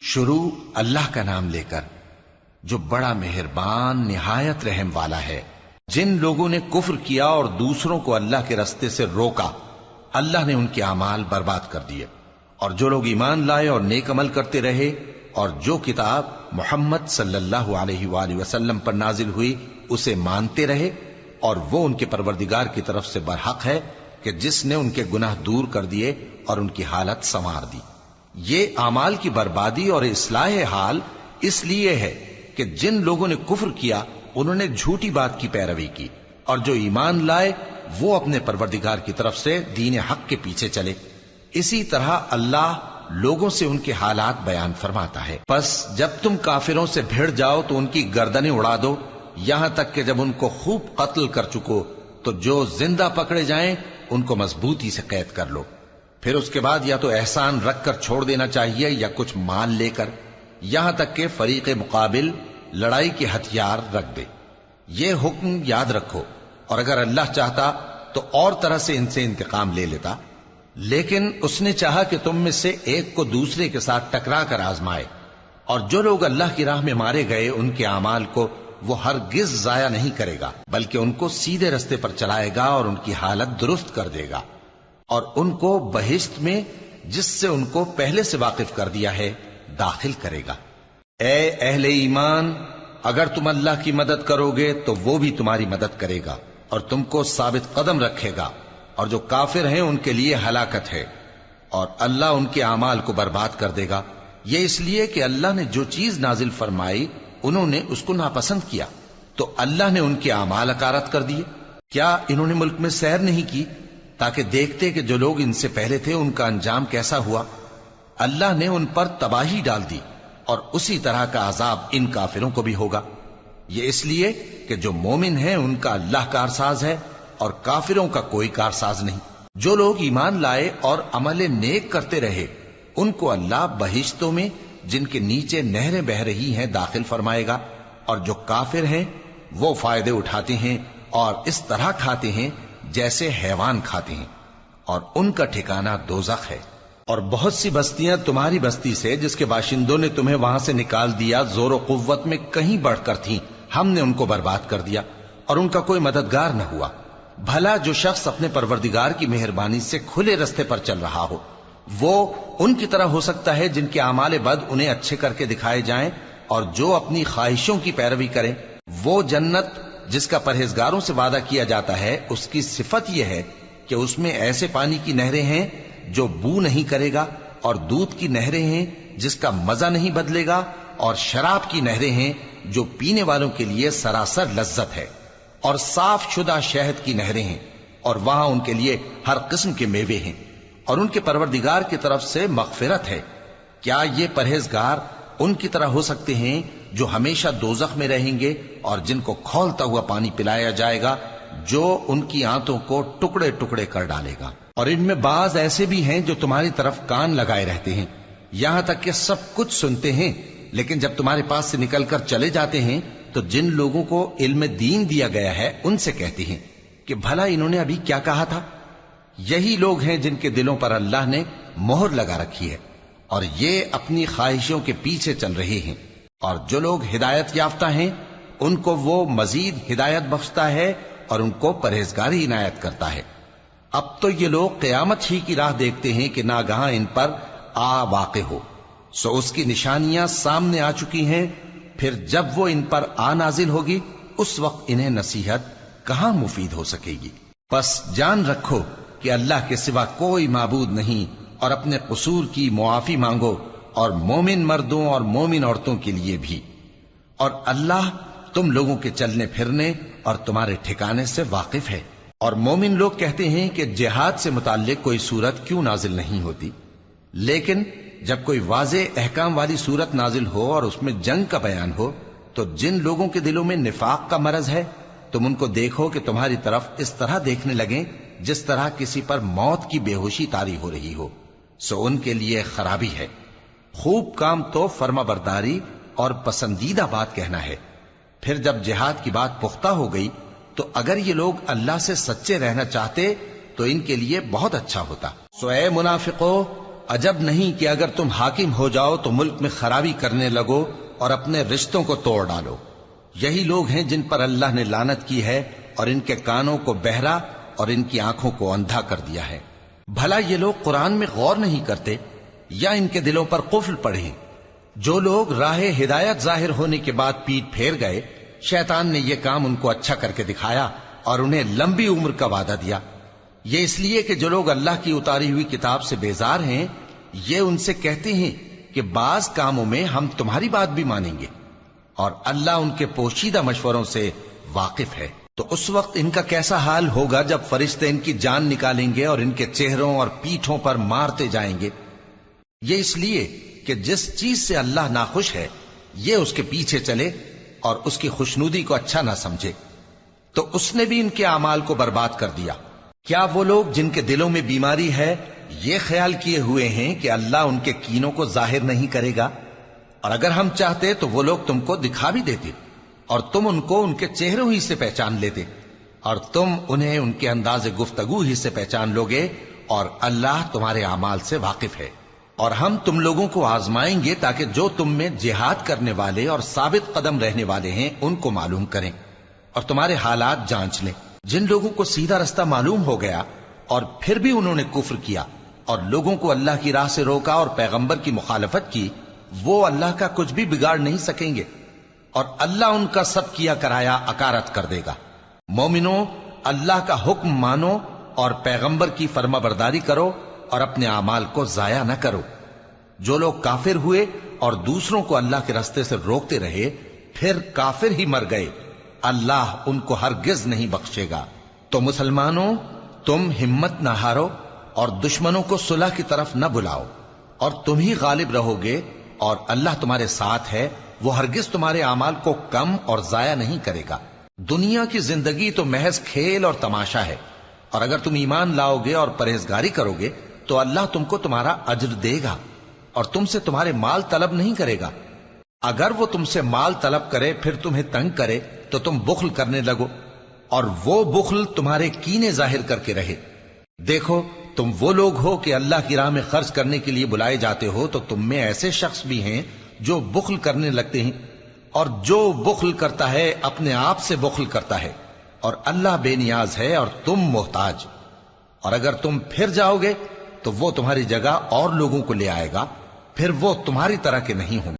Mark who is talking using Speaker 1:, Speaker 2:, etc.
Speaker 1: شروع اللہ کا نام لے کر جو بڑا مہربان نہایت رحم والا ہے۔ جن لوگوں نے کفر کیا اور دوسروں کو اللہ کے رستے سے روکا، اللہ نے ان کے اعمال برباد کر دیے، اور جو لوگ ایمان لائے اور نیک عمل کرتے رہے اور جو کتاب محمد صلی اللہ علیہ وآلہ وسلم پر نازل ہوئی اسے مانتے رہے، اور وہ ان کے پروردگار کی طرف سے برحق ہے کہ جس نے ان کے گناہ دور کر دیے اور ان کی حالت سنوار دی۔ یہ اعمال کی بربادی اور اصلاح حال اس لیے ہے کہ جن لوگوں نے کفر کیا انہوں نے جھوٹی بات کی پیروی کی، اور جو ایمان لائے وہ اپنے پروردگار کی طرف سے دین حق کے پیچھے چلے۔ اسی طرح اللہ لوگوں سے ان کے حالات بیان فرماتا ہے۔ پس جب تم کافروں سے بھیڑ جاؤ تو ان کی گردنیں اڑا دو، یہاں تک کہ جب ان کو خوب قتل کر چکو تو جو زندہ پکڑے جائیں ان کو مضبوطی سے قید کر لو۔ پھر اس کے بعد یا تو احسان رکھ کر چھوڑ دینا چاہیے یا کچھ مال لے کر، یہاں تک کہ فریق مقابل لڑائی کے ہتھیار رکھ دے۔ یہ حکم یاد رکھو، اور اگر اللہ چاہتا تو اور طرح سے ان سے انتقام لے لیتا، لیکن اس نے چاہا کہ تم میں سے ایک کو دوسرے کے ساتھ ٹکرا کر آزمائے، اور جو لوگ اللہ کی راہ میں مارے گئے ان کے اعمال کو وہ ہرگز ضائع نہیں کرے گا، بلکہ ان کو سیدھے رستے پر چلائے گا اور ان کی حالت درست کر دے گا، اور ان کو بہشت میں جس سے ان کو پہلے سے واقف کر دیا ہے داخل کرے گا۔ اے اہل ایمان، اگر تم اللہ کی مدد کرو گے تو وہ بھی تمہاری مدد کرے گا اور تم کو ثابت قدم رکھے گا، اور جو کافر ہیں ان کے لیے ہلاکت ہے، اور اللہ ان کے اعمال کو برباد کر دے گا۔ یہ اس لیے کہ اللہ نے جو چیز نازل فرمائی انہوں نے اس کو ناپسند کیا، تو اللہ نے ان کے اعمال اکارت کر دیے۔ کیا انہوں نے ملک میں سیر نہیں کی تاکہ دیکھتے کہ جو لوگ ان سے پہلے تھے ان کا انجام کیسا ہوا؟ اللہ نے ان پر تباہی ڈال دی، اور اسی طرح کا عذاب ان کافروں کو بھی ہوگا۔ یہ اس لیے کہ جو مومن ہیں ان کا اللہ کارساز ہے اور کافروں کا کوئی کارساز نہیں۔ جو لوگ ایمان لائے اور عمل نیک کرتے رہے ان کو اللہ بہشتوں میں جن کے نیچے نہریں بہ رہی ہیں داخل فرمائے گا، اور جو کافر ہیں وہ فائدے اٹھاتے ہیں اور اس طرح کھاتے ہیں جیسے حیوان کھاتے ہیں، اور ان کا ٹھکانہ دوزخ ہے۔ اور بہت سی بستیاں تمہاری بستی سے جس کے باشندوں نے تمہیں وہاں سے نکال دیا زور و قوت میں کہیں بڑھ کر تھیں، ہم نے ان کو برباد کر دیا اور ان کا کوئی مددگار نہ ہوا۔ بھلا جو شخص اپنے پروردگار کی مہربانی سے کھلے رستے پر چل رہا ہو وہ ان کی طرح ہو سکتا ہے جن کے اعمال بد انہیں اچھے کر کے دکھائے جائیں، اور جو اپنی خواہشوں کی پیروی کریں۔ وہ جنت جس کا پرہیزگاروں سے وعدہ کیا جاتا ہے اس کی صفت یہ ہے کہ اس میں ایسے پانی کی نہریں ہیں جو بو نہیں کرے گا، اور دودھ کی نہریں ہیں جس کا مزہ نہیں بدلے گا، اور شراب کی نہریں ہیں جو پینے والوں کے لیے سراسر لذت ہے، اور صاف شدہ شہد کی نہریں ہیں، اور وہاں ان کے لیے ہر قسم کے میوے ہیں، اور ان کے پروردگار کی طرف سے مغفرت ہے۔ کیا یہ پرہیزگار ان کی طرح ہو سکتے ہیں جو ہمیشہ دوزخ میں رہیں گے اور جن کو کھولتا ہوا پانی پلایا جائے گا جو ان کی آنتوں کو ٹکڑے ٹکڑے کر ڈالے گا؟ اور ان میں بعض ایسے بھی ہیں جو تمہاری طرف کان لگائے رہتے ہیں، یہاں تک کہ سب کچھ سنتے ہیں، لیکن جب تمہارے پاس سے نکل کر چلے جاتے ہیں تو جن لوگوں کو علم دین دیا گیا ہے ان سے کہتے ہیں کہ بھلا انہوں نے ابھی کیا کہا تھا؟ یہی لوگ ہیں جن کے دلوں پر اللہ نے مہر لگا رکھی ہے، اور یہ اپنی خواہشوں کے پیچھے چل رہے ہیں۔ اور جو لوگ ہدایت یافتہ ہیں ان کو وہ مزید ہدایت بخشتا ہے اور ان کو پرہیزگاری عنایت کرتا ہے۔ اب تو یہ لوگ قیامت ہی کی راہ دیکھتے ہیں کہ ناگہاں ان پر آ واقع ہو، سو اس کی نشانیاں سامنے آ چکی ہیں، پھر جب وہ ان پر آ نازل ہوگی اس وقت انہیں نصیحت کہاں مفید ہو سکے گی۔ پس جان رکھو کہ اللہ کے سوا کوئی معبود نہیں، اور اپنے قصور کی معافی مانگو، اور مومن مردوں اور مومن عورتوں کے لیے بھی۔ اور اللہ تم لوگوں کے چلنے پھرنے اور تمہارے ٹھکانے سے واقف ہے۔ اور مومن لوگ کہتے ہیں کہ جہاد سے متعلق کوئی سورت کیوں نازل نہیں ہوتی، لیکن جب کوئی واضح احکام والی سورت نازل ہو اور اس میں جنگ کا بیان ہو تو جن لوگوں کے دلوں میں نفاق کا مرض ہے تم ان کو دیکھو کہ تمہاری طرف اس طرح دیکھنے لگیں جس طرح کسی پر موت کی بے ہوشی طاری ہو رہی ہو، سو ان کے لیے خرابی ہے۔ خوب کام تو فرما برداری اور پسندیدہ بات کہنا ہے۔ پھر جب جہاد کی بات پختہ ہو گئی تو اگر یہ لوگ اللہ سے سچے رہنا چاہتے تو ان کے لیے بہت اچھا ہوتا۔ سو اے منافقو، عجب نہیں کہ اگر تم حاکم ہو جاؤ تو ملک میں خرابی کرنے لگو اور اپنے رشتوں کو توڑ ڈالو۔ یہی لوگ ہیں جن پر اللہ نے لعنت کی ہے اور ان کے کانوں کو بہرا اور ان کی آنکھوں کو اندھا کر دیا ہے۔ بھلا یہ لوگ قرآن میں غور نہیں کرتے یا ان کے دلوں پر قفل پڑے؟ جو لوگ راہ ہدایت ظاہر ہونے کے بعد پیٹ پھیر گئے، شیطان نے یہ کام ان کو اچھا کر کے دکھایا اور انہیں لمبی عمر کا وعدہ دیا۔ یہ اس لیے کہ جو لوگ اللہ کی اتاری ہوئی کتاب سے بیزار ہیں، یہ ان سے کہتے ہیں کہ بعض کاموں میں ہم تمہاری بات بھی مانیں گے، اور اللہ ان کے پوشیدہ مشوروں سے واقف ہے۔ تو اس وقت ان کا کیسا حال ہوگا جب فرشتے ان کی جان نکالیں گے اور ان کے چہروں اور پیٹھوں پر مارتے جائیں گے۔ یہ اس لیے کہ جس چیز سے اللہ ناخوش ہے یہ اس کے پیچھے چلے اور اس کی خوشنودی کو اچھا نہ سمجھے، تو اس نے بھی ان کے اعمال کو برباد کر دیا۔ کیا وہ لوگ جن کے دلوں میں بیماری ہے یہ خیال کیے ہوئے ہیں کہ اللہ ان کے کینوں کو ظاہر نہیں کرے گا؟ اور اگر ہم چاہتے تو وہ لوگ تم کو دکھا بھی دیتے اور تم ان کو ان کے چہروں ہی سے پہچان لیتے، اور تم انہیں ان کے انداز گفتگو ہی سے پہچان لوگے، اور اللہ تمہارے اعمال سے واقف ہے۔ اور ہم تم لوگوں کو آزمائیں گے تاکہ جو تم میں جہاد کرنے والے اور ثابت قدم رہنے والے ہیں ان کو معلوم کریں اور تمہارے حالات جانچ لیں۔ جن لوگوں کو سیدھا رستہ معلوم ہو گیا اور پھر بھی انہوں نے کفر کیا اور لوگوں کو اللہ کی راہ سے روکا اور پیغمبر کی مخالفت کی، وہ اللہ کا کچھ بھی بگاڑ نہیں سکیں گے، اور اللہ ان کا سب کیا کرایا اکارت کر دے گا۔ مومنو، اللہ کا حکم مانو اور پیغمبر کی فرما برداری کرو اور اپنے اعمال کو ضائع نہ کرو۔ جو لوگ کافر ہوئے اور دوسروں کو اللہ کے راستے سے روکتے رہے پھر کافر ہی مر گئے، اللہ ان کو ہرگز نہیں بخشے گا۔ تو مسلمانوں، تم ہمت نہ ہارو اور دشمنوں کو صلح کی طرف نہ بلاؤ، اور تم ہی غالب رہو گے، اور اللہ تمہارے ساتھ ہے، وہ ہرگز تمہارے اعمال کو کم اور ضائع نہیں کرے گا۔ دنیا کی زندگی تو محض کھیل اور تماشا ہے، اور اگر تم ایمان لاؤ گے اور پرہیزگاری کرو گے تو اللہ تم کو تمہارا اجر دے گا اور تم سے تمہارے مال طلب نہیں کرے گا۔ اگر وہ تم سے مال طلب کرے پھر تمہیں تنگ کرے تو تم بخل کرنے لگو، اور وہ بخل تمہارے کینے ظاہر کر کے رہے۔ دیکھو، تم وہ لوگ ہو کہ اللہ کی راہ میں خرچ کرنے کے لیے بلائے جاتے ہو، تو تم میں ایسے شخص بھی ہیں جو بخل کرنے لگتے ہیں، اور جو بخل کرتا ہے اپنے آپ سے بخل کرتا ہے، اور اللہ بے نیاز ہے اور تم محتاج۔ اور اگر تم پھر جاؤ گے تو وہ تمہاری جگہ اور لوگوں کو لے آئے گا، پھر وہ تمہاری طرح کے نہیں ہوں گے۔